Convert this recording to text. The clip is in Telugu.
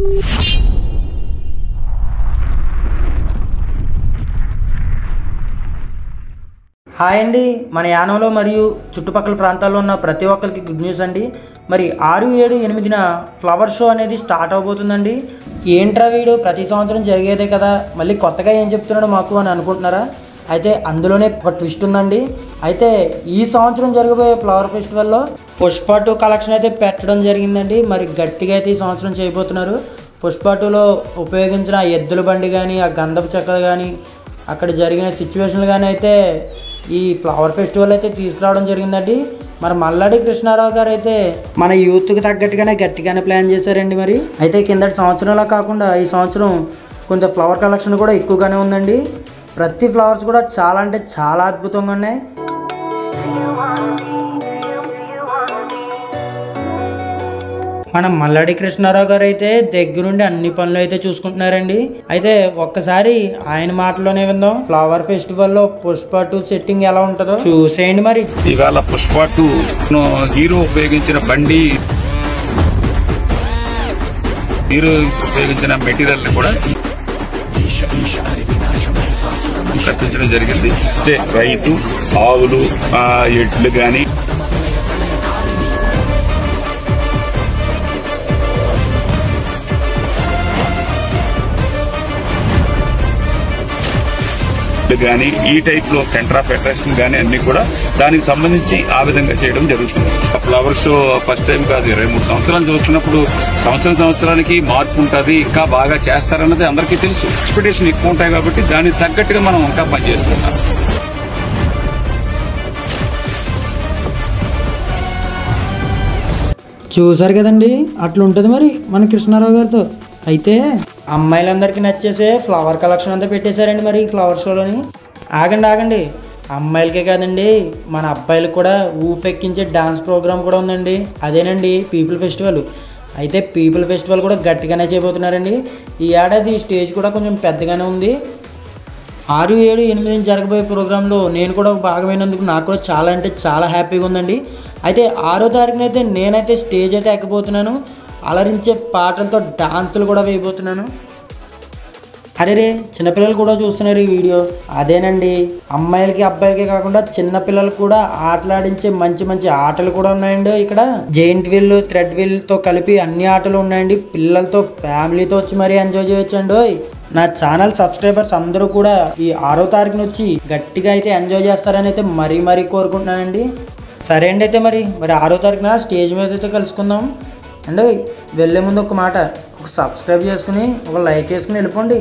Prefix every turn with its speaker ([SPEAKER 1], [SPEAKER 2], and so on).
[SPEAKER 1] హాయ్ అండి, మన యానంలో మరియు చుట్టుపక్కల ప్రాంతాల్లో ఉన్న ప్రతి ఒక్కరికి గుడ్ న్యూస్ అండి. మరి 6, 7, 8న ఫ్లవర్ షో అనేది స్టార్ట్ అవబోతుందండి. ఏంట్రా వీడు ప్రతి సంవత్సరం జరిగేదే కదా, మళ్ళీ కొత్తగా ఏం చెప్తున్నాడో మాకు అని అనుకుంటున్నారా? అయితే అందులోనే ఒక ట్విస్ట్ ఉందండి. అయితే ఈ సంవత్సరం జరగబోయే ఫ్లవర్ ఫెస్టివల్లో పుష్ప 2 కలెక్షన్ అయితే పెట్టడం జరిగిందండి. మరి గట్టిగా అయితే ఈ సంవత్సరం చేయబోతున్నారు. పుష్ప 2లో ఉపయోగించిన ఎద్దుల బండి కానీ, ఆ గంధపు చెక్క కానీ, అక్కడ జరిగిన సిచ్యువేషన్లు కానీ అయితే ఈ ఫ్లవర్ ఫెస్టివల్ అయితే తీసుకురావడం జరిగిందండి. మరి మల్లాడి కృష్ణారావు గారు అయితే మన యూత్కి తగ్గట్టుగానే గట్టిగానే ప్లాన్ చేశారండి. మరి అయితే కిందటి సంవత్సరంలా కాకుండా ఈ సంవత్సరం కొంత ఫ్లవర్ కలెక్షన్ కూడా ఎక్కువగానే ఉందండి. ప్రతి ఫ్లవర్స్ కూడా చాలా అంటే చాలా అద్భుతంగా ఉన్నాయి. మన మల్లాడి కృష్ణారావు గారు అయితే దగ్గరుండి అన్ని పనులు అయితే చూసుకుంటున్నారండి. అయితే ఒక్కసారి ఆయన మాటలోనే విందాం. ఫ్లవర్ ఫెస్టివల్ లో పుష్ప 2 సెట్టింగ్ ఎలా ఉంటుందో చూసేయండి. మరి
[SPEAKER 2] ఇవాళ పుష్ప 2 హీరో ఉపయోగించిన బండి, హీరో ఉపయోగించిన మెటీరియల్ కూడా కట్టించడం జరిగింది. రైతు ఆవులు, ఎడ్లు గాని కానీ ఈ టైప్ లో సెంటర్ ఆఫ్ అట్రాక్షన్ కానీ అన్ని కూడా దానికి సంబంధించి ఆ విధంగా చేయడం జరుగుతుంది. ఫ్లవర్ షో ఫస్ట్ టైం కాదు, 23 సంవత్సరాలు చూస్తున్నప్పుడు సంవత్సరానికి మార్పు ఉంటుంది, ఇంకా బాగా చేస్తారన్నది అందరికీ తెలుసు. ఎక్స్పెక్టేషన్ ఎక్కువ ఉంటాయి కాబట్టి దానికి తగ్గట్టుగా మనం ఇంకా పనిచేస్తుంటాం.
[SPEAKER 1] చూసారు కదండి, అట్లా ఉంటుంది మరి మన కృష్ణారావు గారితో. అయితే అమ్మాయిలందరికీ నచ్చేసే ఫ్లవర్ కలెక్షన్ అంతా పెట్టేశారండి మరి ఫ్లవర్ షోలోని. ఆగండి, అమ్మాయిలకే కాదండి, మన అబ్బాయిలకు కూడా ఊపెక్కించే డాన్స్ ప్రోగ్రామ్ కూడా ఉందండి. అదేనండి పీపుల్ ఫెస్టివల్. అయితే పీపుల్ ఫెస్టివల్ కూడా గట్టిగానే చేయబోతున్నారండి. ఈ ఏడాది స్టేజ్ కూడా కొంచెం పెద్దగానే ఉంది. 6, 7, 8 జరగబోయే ప్రోగ్రాంలో నేను కూడా భాగమైనందుకు నాకు కూడా చాలా అంటే చాలా హ్యాపీగా ఉందండి. అయితే 6వ తారీఖున అయితే నేనైతే స్టేజ్ అయితే ఎక్కబోతున్నాను. అలరించే పాటలతో డాన్సులు కూడా వేయబోతున్నాను. అరే చిన్నపిల్లలు కూడా చూస్తున్నారు ఈ వీడియో. అదేనండి, అమ్మాయిలకి అబ్బాయిలకే కాకుండా చిన్నపిల్లలకు కూడా ఆటలాడించే మంచి ఆటలు కూడా ఉన్నాయండి. ఇక్కడ జెయింట్ వీల్, థ్రెడ్ వీల్ తో కలిపి అన్ని ఆటలు ఉన్నాయండి. పిల్లలతో ఫ్యామిలీతో వచ్చి మరీ ఎంజాయ్ చేయొచ్చండి. నా ఛానల్ సబ్స్క్రైబర్స్ అందరూ కూడా ఈ 6వ తారీఖున వచ్చి గట్టిగా అయితే ఎంజాయ్ చేస్తారని అయితే మరీ కోరుకుంటున్నానండి. సరే అండి, అయితే మరి 6వ తారీఖున స్టేజ్ మీద అయితే కలుసుకుందాం అండి. వెళ్ళే ముందు ఒక మాట, ఒక సబ్స్క్రైబ్ చేసుకుని ఒక లైక్ వేసుకుని వెళ్ళిపోండి.